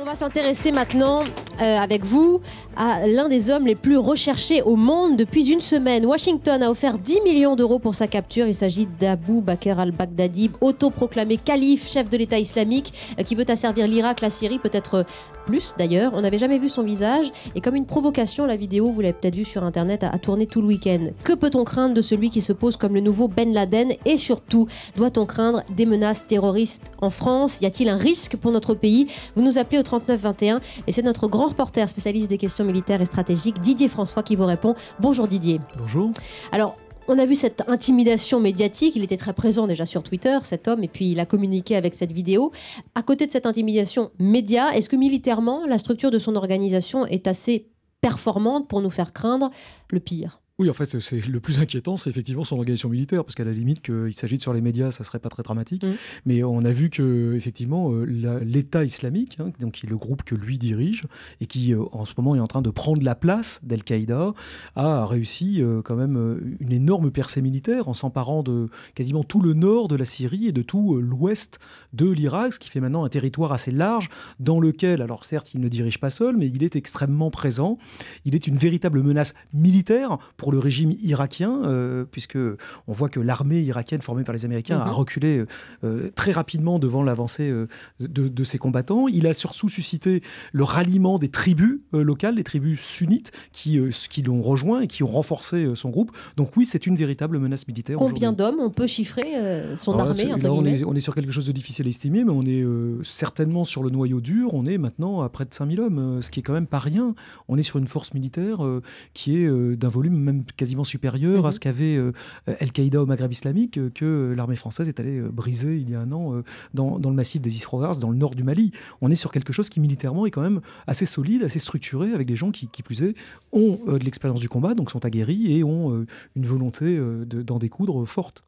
va s'intéresser maintenant avec vous à l'un des hommes les plus recherchés au monde depuis une semaine. Washington a offert 10 millions d'euros pour sa capture. Il s'agit d'Abou Bakr al-Baghdadi, autoproclamé calife, chef de l'État islamique, qui veut asservir l'Irak, la Syrie, peut-être plus d'ailleurs. On n'avait jamais vu son visage et comme une provocation, la vidéo, vous l'avez peut-être vue sur internet, a tourné tout le week-end. Que peut-on craindre de celui qui se pose comme le nouveau Ben Laden et surtout, doit-on craindre des menaces terroristes en France? Y a-t-il un risque pour notre pays? Vous nous appelez au 3921 et c'est notre grand reporter spécialiste des questions militaires et stratégiques, Didier François, qui vous répond. Bonjour Didier. Bonjour. Alors, on a vu cette intimidation médiatique, il était très présent déjà sur Twitter, cet homme, et puis il a communiqué avec cette vidéo. À côté de cette intimidation média, est-ce que militairement, la structure de son organisation est assez performante pour nous faire craindre le pire? Oui, en fait, c'est le plus inquiétant, c'est effectivement son organisation militaire, parce qu'à la limite, qu'il s'agit de sur les médias, ça serait pas très dramatique. Mais on a vu que, effectivement, l'État islamique, donc qui est le groupe que lui dirige, et qui en ce moment est en train de prendre la place d'Al-Qaïda, a réussi quand même une énorme percée militaire en s'emparant de quasiment tout le nord de la Syrie et de tout l'ouest de l'Irak, ce qui fait maintenant un territoire assez large dans lequel, alors certes, il ne dirige pas seul, mais il est extrêmement présent. Il est une véritable menace militaire pour le régime irakien, puisque on voit que l'armée irakienne formée par les Américains a reculé très rapidement devant l'avancée de ses combattants. Il a surtout suscité le ralliement des tribus locales, les tribus sunnites, qui l'ont rejoint et qui ont renforcé son groupe. Donc oui, c'est une véritable menace militaire. Combien d'hommes on peut chiffrer son armée entre guillemets? On est sur quelque chose de difficile à estimer, mais on est certainement sur le noyau dur. On est maintenant à près de 5000 hommes, ce qui est quand même pas rien. On est sur une force militaire qui est d'un volume même quasiment supérieur à ce qu'avait Al-Qaïda au Maghreb islamique, que l'armée française est allée briser il y a un an dans le massif des Isroars, dans le nord du Mali. On est sur quelque chose qui militairement est quand même assez solide, assez structuré, avec des gens qui plus est, ont de l'expérience du combat, donc sont aguerris et ont une volonté d'en découdre forte.